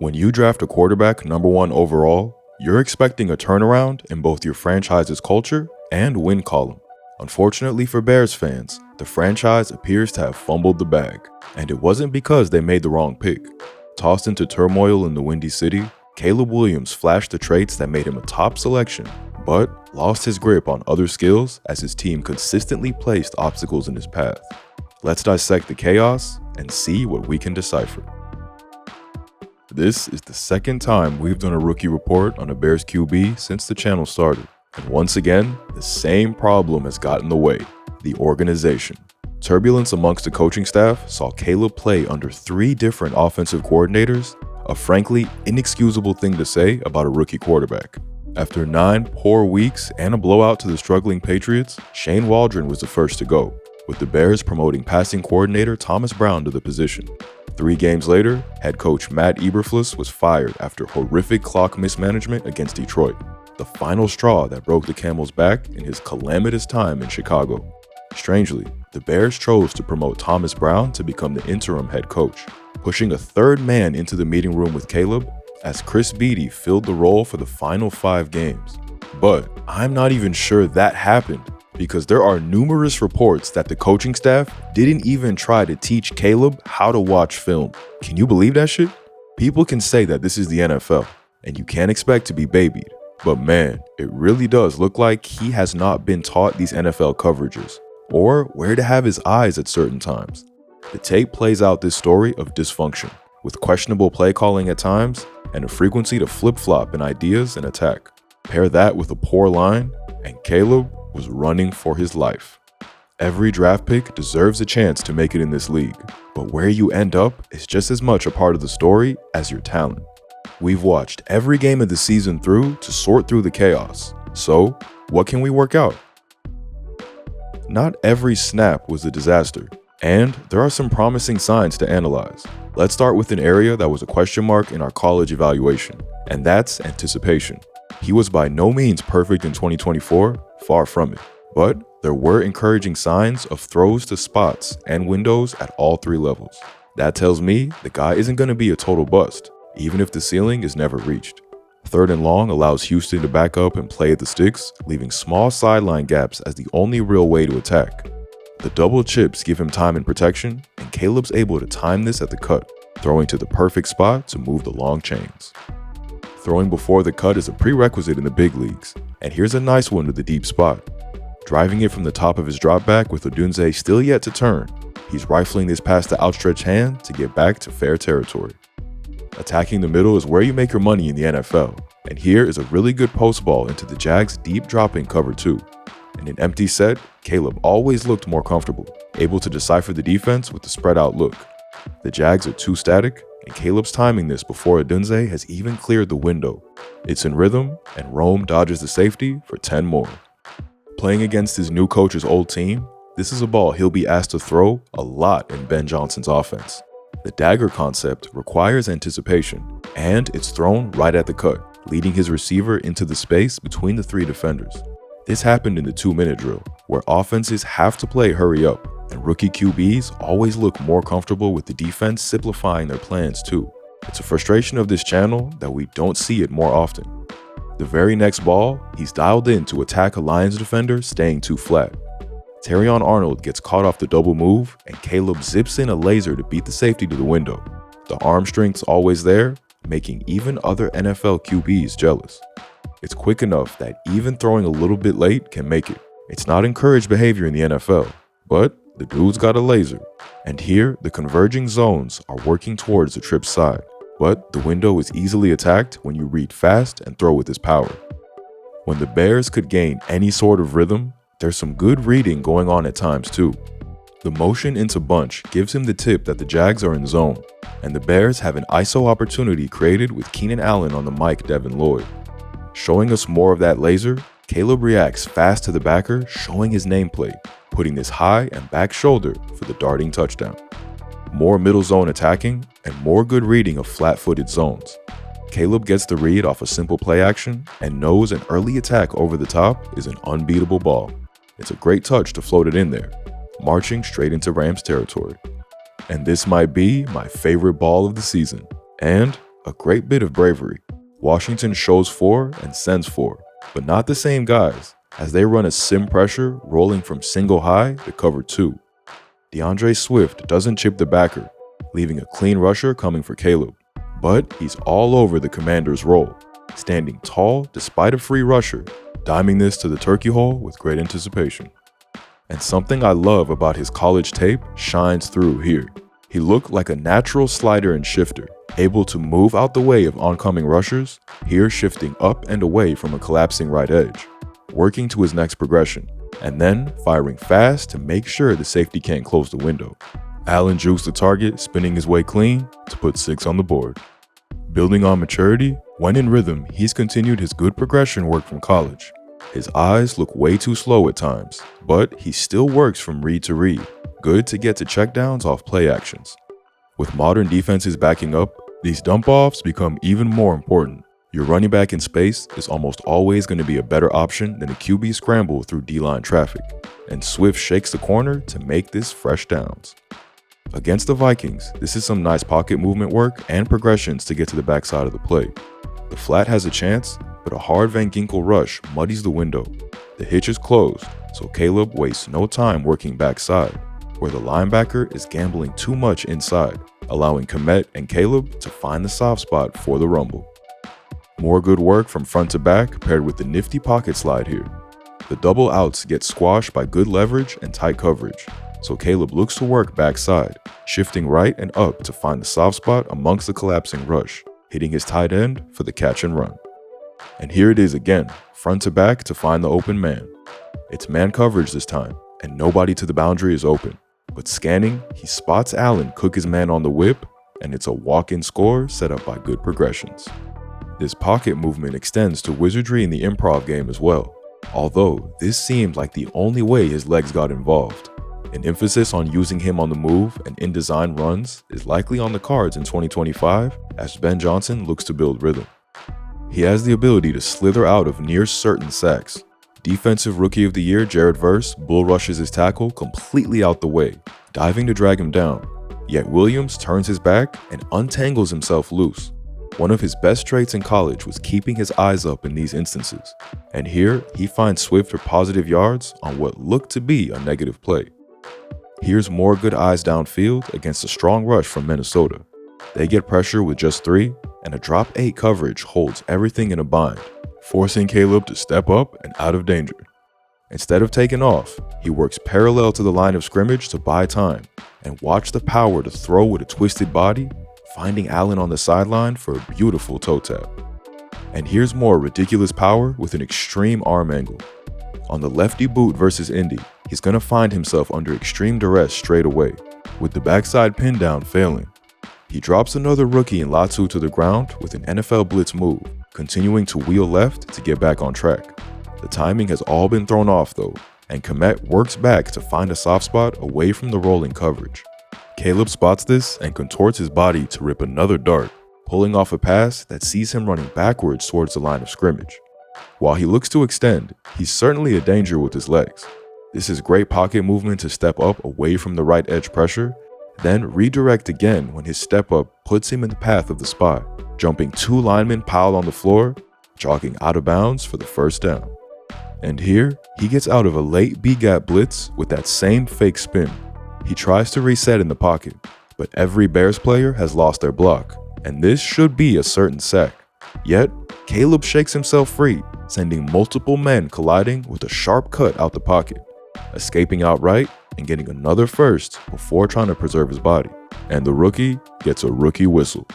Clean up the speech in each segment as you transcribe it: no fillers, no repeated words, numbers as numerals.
When you draft a quarterback #1 overall, you're expecting a turnaround in both your franchise's culture and win column. Unfortunately for Bears fans, the franchise appears to have fumbled the bag, and it wasn't because they made the wrong pick. Tossed into turmoil in the Windy City, Caleb Williams flashed the traits that made him a top selection, but lost his grip on other skills as his team consistently placed obstacles in his path. Let's dissect the chaos and see what we can decipher. This is the second time we've done a rookie report on a Bears QB since the channel started. And once again, the same problem has gotten in the way: the organization. Turbulence amongst the coaching staff saw Caleb play under 3 different offensive coordinators, a frankly inexcusable thing to say about a rookie quarterback. After 9 poor weeks and a blowout to the struggling Patriots, Shane Waldron was the first to go, with the Bears promoting passing coordinator Thomas Brown to the position. 3 games later, head coach Matt Eberflus was fired after horrific clock mismanagement against Detroit, the final straw that broke the camel's back in his calamitous time in Chicago. Strangely, the Bears chose to promote Thomas Brown to become the interim head coach, pushing a 3rd man into the meeting room with Caleb as Chris Beatty filled the role for the final 5 games. But I'm not even sure that happened, because there are numerous reports that the coaching staff didn't even try to teach Caleb how to watch film. Can you believe that shit? People can say that this is the NFL, and you can't expect to be babied. But man, it really does look like he has not been taught these NFL coverages, or where to have his eyes at certain times. The tape plays out this story of dysfunction, with questionable play calling at times, and a frequency to flip-flop in ideas and attack. Pair that with a poor line, and Caleb was running for his life. Every draft pick deserves a chance to make it in this league, but where you end up is just as much a part of the story as your talent. We've watched every game of the season through to sort through the chaos, so what can we work out? Not every snap was a disaster, and there are some promising signs to analyze. Let's start with an area that was a question mark in our college evaluation, and that's anticipation. He was by no means perfect in 2024, far from it, but there were encouraging signs of throws to spots and windows at all 3 levels. That tells me the guy isn't going to be a total bust, even if the ceiling is never reached. 3rd and long allows Houston to back up and play at the sticks, leaving small sideline gaps as the only real way to attack. The double chips give him time and protection, and Caleb's able to time this at the cut, throwing to the perfect spot to move the long chains. Throwing before the cut is a prerequisite in the big leagues, and here's a nice one to the deep spot. Driving it from the top of his drop back with Odunze still yet to turn, he's rifling this past the outstretched hand to get back to fair territory. Attacking the middle is where you make your money in the NFL, and here is a really good post ball into the Jags' deep dropping cover 2. In an empty set, Caleb always looked more comfortable, able to decipher the defense with the spread out look. The Jags are too static, and Caleb's timing this before Odunze has even cleared the window. It's in rhythm, and Rome dodges the safety for 10 more. Playing against his new coach's old team, this is a ball he'll be asked to throw a lot in Ben Johnson's offense. The dagger concept requires anticipation, and it's thrown right at the cut, leading his receiver into the space between the 3 defenders. This happened in the 2-minute drill, where offenses have to play hurry up, and rookie QBs always look more comfortable with the defense simplifying their plans too. It's a frustration of this channel that we don't see it more often. The very next ball, he's dialed in to attack a Lions defender staying too flat. Terrion Arnold gets caught off the double move, and Caleb zips in a laser to beat the safety to the window. The arm strength's always there, making even other NFL QBs jealous. It's quick enough that even throwing a little bit late can make it. It's not encouraged behavior in the NFL, but the dude's got a laser. And here, the converging zones are working towards the trip side, but the window is easily attacked when you read fast and throw with his power. When the Bears could gain any sort of rhythm, there's some good reading going on at times too. The motion into bunch gives him the tip that the Jags are in zone, and the Bears have an ISO opportunity created with Keenan Allen on the mic Devin Lloyd. Showing us more of that laser, Caleb reacts fast to the backer, showing his nameplate, putting this high and back shoulder for the darting touchdown. More middle zone attacking, and more good reading of flat-footed zones. Caleb gets the read off a simple play action and knows an early attack over the top is an unbeatable ball. It's a great touch to float it in there, marching straight into Rams territory. And this might be my favorite ball of the season. And A great bit of bravery. Washington shows 4 and sends 4, but not the same guys, as they run a sim pressure rolling from single high to cover 2. DeAndre Swift doesn't chip the backer, leaving a clean rusher coming for Caleb. But he's all over the commander's roll, standing tall despite a free rusher, diming this to the turkey hole with great anticipation. And something I love about his college tape shines through here. He looked like a natural slider and shifter, able to move out the way of oncoming rushers, here shifting up and away from a collapsing right edge, working to his next progression, and then firing fast to make sure the safety can't close the window. Allen jukes the target, spinning his way clean to put 6 on the board. Building on maturity, when in rhythm, he's continued his good progression work from college. His eyes look way too slow at times, but he still works from read to read, good to get to checkdowns off play actions. With modern defenses backing up, these dump-offs become even more important. Your running back in space is almost always going to be a better option than a QB scramble through D-line traffic, and Swift shakes the corner to make this fresh downs. Against the Vikings, this is some nice pocket movement work and progressions to get to the backside of the play. The flat has a chance, but a hard Van Ginkel rush muddies the window. The hitch is closed, so Caleb wastes no time working backside, where the linebacker is gambling too much inside, allowing Kmet and Caleb to find the soft spot for the rumble. More good work from front to back paired with the nifty pocket slide here. The double outs get squashed by good leverage and tight coverage, so Caleb looks to work backside, shifting right and up to find the soft spot amongst the collapsing rush, hitting his tight end for the catch and run. And here it is again, front to back to find the open man. It's man coverage this time, and nobody to the boundary is open. But scanning, he spots Allen cook his man on the whip, and it's a walk-in score set up by good progressions. This pocket movement extends to wizardry in the improv game as well, although this seemed like the only way his legs got involved. An emphasis on using him on the move and in design runs is likely on the cards in 2025 as Ben Johnson looks to build rhythm. He has the ability to slither out of near certain sacks. Defensive Rookie of the Year Jared Verse bull rushes his tackle completely out the way, diving to drag him down. Yet Williams turns his back and untangles himself loose. One of his best traits in college was keeping his eyes up in these instances, and here he finds Swift for positive yards on what looked to be a negative play. Here's more good eyes downfield against a strong rush from Minnesota. They get pressure with just 3, and a drop 8 coverage holds everything in a bind, forcing Caleb to step up and out of danger. Instead of taking off, he works parallel to the line of scrimmage to buy time, and watch the power to throw with a twisted body, finding Allen on the sideline for a beautiful toe tap. And here's more ridiculous power with an extreme arm angle. On the lefty boot versus Indy, he's going to find himself under extreme duress straight away, with the backside pin down failing. He drops another rookie in Latu to the ground with an NFL blitz move, continuing to wheel left to get back on track. The timing has all been thrown off though, and Kmet works back to find a soft spot away from the rolling coverage. Caleb spots this and contorts his body to rip another dart, pulling off a pass that sees him running backwards towards the line of scrimmage. While he looks to extend, he's certainly a danger with his legs. This is great pocket movement to step up away from the right edge pressure, then redirect again when his step up puts him in the path of the spy, jumping 2 linemen piled on the floor, jogging out of bounds for the first down. And here, he gets out of a late B-gap blitz with that same fake spin. He tries to reset in the pocket, but every Bears player has lost their block, and this should be a certain sack. Yet, Caleb shakes himself free, sending multiple men colliding with a sharp cut out the pocket, escaping outright and getting another first before trying to preserve his body. And the rookie gets a rookie whistle.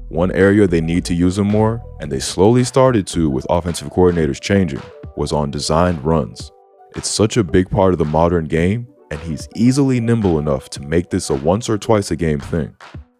One area they need to use him more, and they slowly started to with offensive coordinators changing, was on designed runs. It's such a big part of the modern game, and he's easily nimble enough to make this a once or twice a game thing.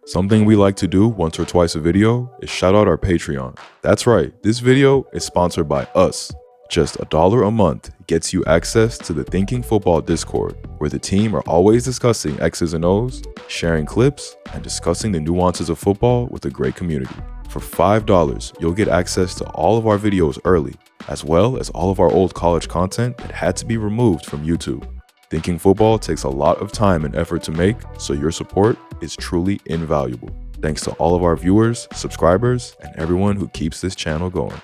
Something we like to do once or twice a video is shout out our Patreon. That's right, this video is sponsored by us. Just $1 a month gets you access to the Thinking Football Discord, where the team are always discussing X's and O's, sharing clips, and discussing the nuances of football with a great community. For $5, you'll get access to all of our videos early, as well as all of our old college content that had to be removed from YouTube. Thinking Football takes a lot of time and effort to make, so your support is truly invaluable. Thanks to all of our viewers, subscribers, and everyone who keeps this channel going.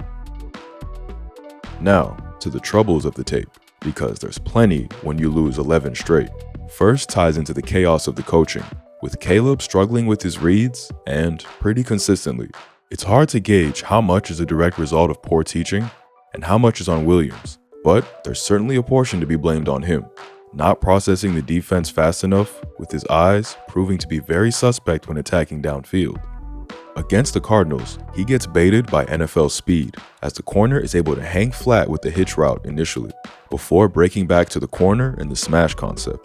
Now, to the troubles of the tape, because there's plenty when you lose 11 straight. First ties into the chaos of the coaching, with Caleb struggling with his reads and pretty consistently. It's hard to gauge how much is a direct result of poor teaching and how much is on Williams, but there's certainly a portion to be blamed on him. Not processing the defense fast enough, with his eyes proving to be very suspect when attacking downfield. Against the Cardinals, he gets baited by NFL speed, as the corner is able to hang flat with the hitch route initially, before breaking back to the corner and the smash concept.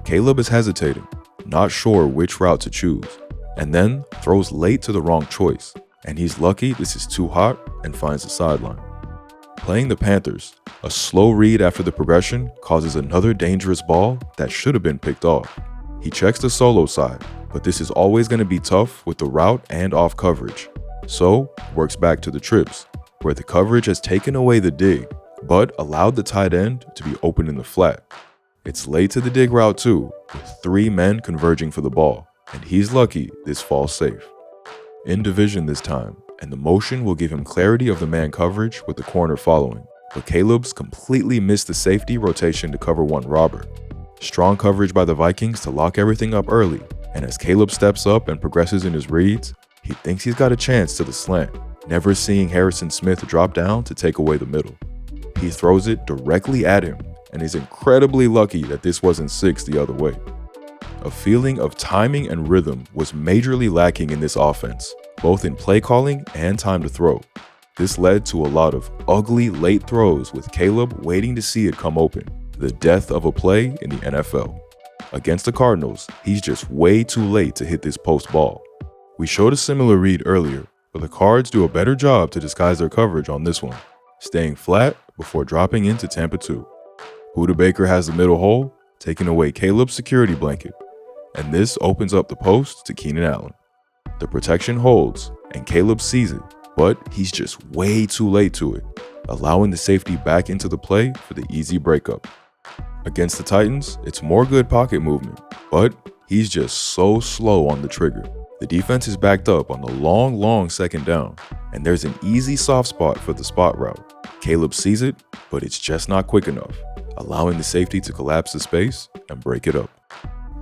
Caleb is hesitating, not sure which route to choose, and then throws late to the wrong choice, and he's lucky this is too hot and finds the sideline. Playing the Panthers, a slow read after the progression causes another dangerous ball that should have been picked off. He checks the solo side, but this is always going to be tough with the route and off coverage. So, works back to the trips, where the coverage has taken away the dig, but allowed the tight end to be open in the flat. It's late to the dig route too, with 3 men converging for the ball, and he's lucky this falls safe. In division this time, and the motion will give him clarity of the man coverage with the corner following, but Caleb's completely missed the safety rotation to cover one robber. Strong coverage by the Vikings to lock everything up early, and as Caleb steps up and progresses in his reads, he thinks he's got a chance to the slant, never seeing Harrison Smith drop down to take away the middle. He throws it directly at him, and is incredibly lucky that this wasn't 6 the other way. A feeling of timing and rhythm was majorly lacking in this offense, both in play calling and time to throw. This led to a lot of ugly late throws with Caleb waiting to see it come open, the death of a play in the NFL. Against the Cardinals, he's just way too late to hit this post ball. We showed a similar read earlier, but the Cards do a better job to disguise their coverage on this one, staying flat before dropping into Tampa 2. Buda Baker has the middle hole, taking away Caleb's security blanket, and this opens up the post to Keenan Allen. The protection holds, and Caleb sees it, but he's just way too late to it, allowing the safety back into the play for the easy breakup. Against the Titans, it's more good pocket movement, but he's just so slow on the trigger. The defense is backed up on the long second down, and there's an easy soft spot for the spot route. Caleb sees it, but it's just not quick enough, allowing the safety to collapse the space and break it up.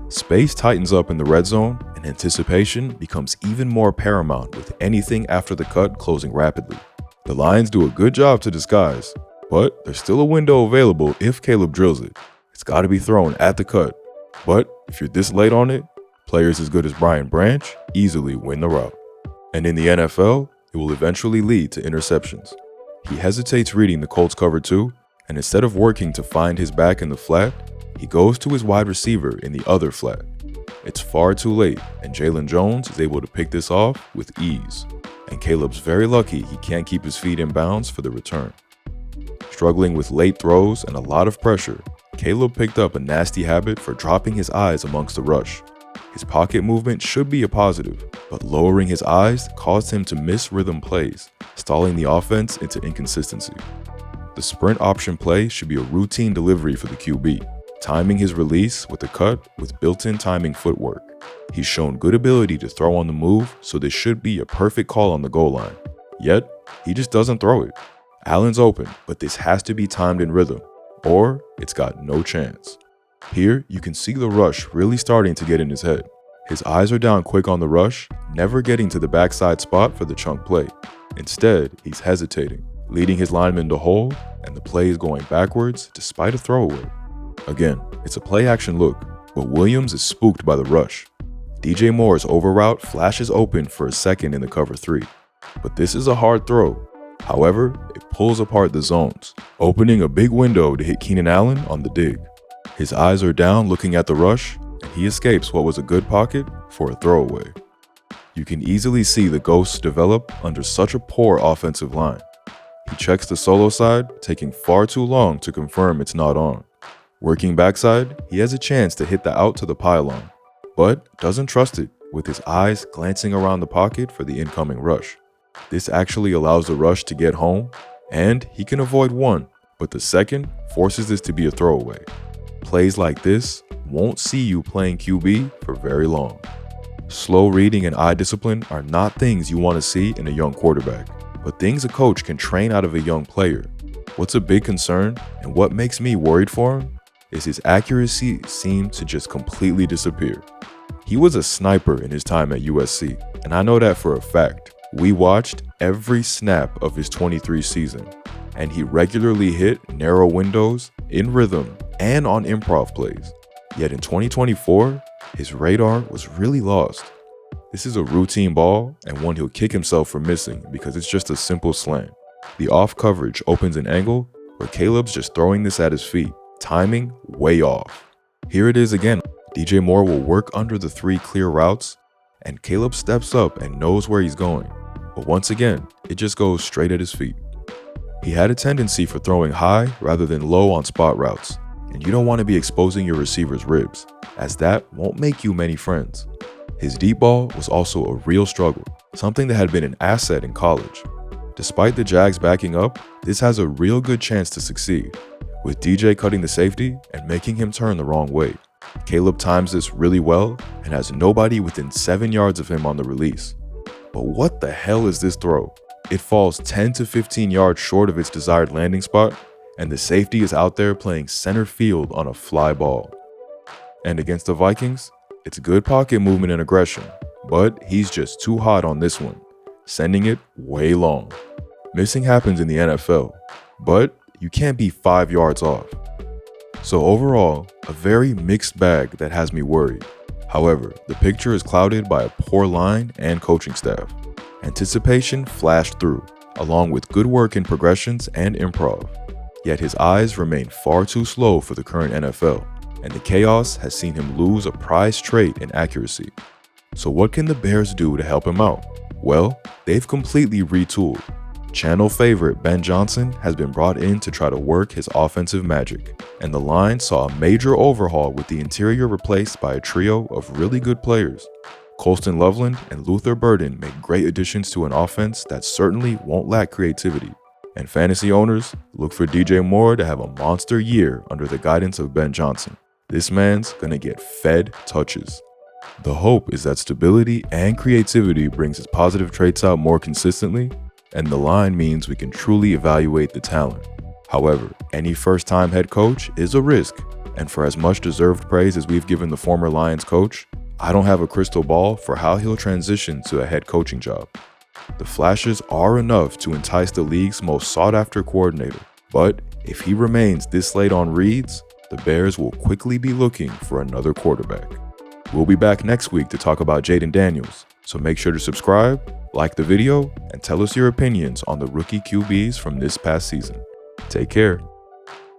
Space tightens up in the red zone, and anticipation becomes even more paramount with anything after the cut closing rapidly. The Lions do a good job to disguise, but there's still a window available if Caleb drills it. It's got to be thrown at the cut, but if you're this late on it, players as good as Brian Branch easily win the route. And in the NFL, it will eventually lead to interceptions. He hesitates reading the Colts cover 2, and instead of working to find his back in the flat, he goes to his wide receiver in the other flat. It's far too late, and Jalen Jones is able to pick this off with ease. And Caleb's very lucky he can't keep his feet in bounds for the return. Struggling with late throws and a lot of pressure, Caleb picked up a nasty habit for dropping his eyes amongst the rush. His pocket movement should be a positive, but lowering his eyes caused him to miss rhythm plays, stalling the offense into inconsistency. The sprint option play should be a routine delivery for the QB, timing his release with the cut with built-in timing footwork. He's shown good ability to throw on the move, so this should be a perfect call on the goal line. Yet, he just doesn't throw it. Allen's open, but this has to be timed in rhythm, or it's got no chance. Here, you can see the rush really starting to get in his head. His eyes are down quick on the rush, never getting to the backside spot for the chunk play. Instead, he's hesitating, leading his lineman to hold, and the play is going backwards despite a throwaway. Again, it's a play-action look, but Williams is spooked by the rush. DJ Moore's over route flashes open for a second in the cover 3, but this is a hard throw. However, it pulls apart the zones, opening a big window to hit Keenan Allen on the dig. His eyes are down looking at the rush, and he escapes what was a good pocket for a throwaway. You can easily see the ghosts develop under such a poor offensive line. He checks the solo side, taking far too long to confirm it's not on. Working backside, he has a chance to hit the out to the pylon, but doesn't trust it, with his eyes glancing around the pocket for the incoming rush. This actually allows the rush to get home, and he can avoid one, but the second forces this to be a throwaway. Plays like this won't see you playing QB for very long. Slow reading and eye discipline are not things you want to see in a young quarterback, but things a coach can train out of a young player. What's a big concern, and what makes me worried for him, is his accuracy seemed to just completely disappear. He was a sniper in his time at USC, and I know that for a fact. We watched every snap of his 23 season, and he regularly hit narrow windows, in rhythm, and on improv plays. Yet in 2024, his radar was really lost. This is a routine ball, and one he'll kick himself for missing because it's just a simple slant. The off coverage opens an angle where Caleb's just throwing this at his feet, timing way off. Here it is again. DJ Moore will work under the 3 clear routes, and Caleb steps up and knows where he's going. But once again, it just goes straight at his feet. He had a tendency for throwing high rather than low on spot routes, and you don't want to be exposing your receiver's ribs, as that won't make you many friends. His deep ball was also a real struggle, something that had been an asset in college. Despite the Jags backing up, this has a real good chance to succeed, with DJ cutting the safety and making him turn the wrong way. Caleb times this really well and has nobody within 7 yards of him on the release. But what the hell is this throw? It falls 10 to 15 yards short of its desired landing spot, and the safety is out there playing center field on a fly ball. And against the Vikings, it's good pocket movement and aggression, but he's just too hot on this one, sending it way long. Missing happens in the NFL, but you can't be 5 yards off. So overall, a very mixed bag that has me worried. However, the picture is clouded by a poor line and coaching staff. Anticipation flashed through, along with good work in progressions and improv. Yet his eyes remain far too slow for the current NFL, and the chaos has seen him lose a prized trait in accuracy. So what can the Bears do to help him out? Well, they've completely retooled. Channel favorite Ben Johnson has been brought in to try to work his offensive magic, and the line saw a major overhaul with the interior replaced by a trio of really good players. Colston Loveland and Luther Burden make great additions to an offense that certainly won't lack creativity. And fantasy owners, look for DJ Moore to have a monster year under the guidance of Ben Johnson. This man's gonna get fed touches. The hope is that stability and creativity brings his positive traits out more consistently, and the line means we can truly evaluate the talent. However, any first-time head coach is a risk, and for as much deserved praise as we've given the former Lions coach, I don't have a crystal ball for how he'll transition to a head coaching job. The flashes are enough to entice the league's most sought-after coordinator, but if he remains this late on reads, the Bears will quickly be looking for another quarterback. We'll be back next week to talk about Jaden Daniels, so make sure to subscribe, like the video, and tell us your opinions on the rookie QBs from this past season. Take care.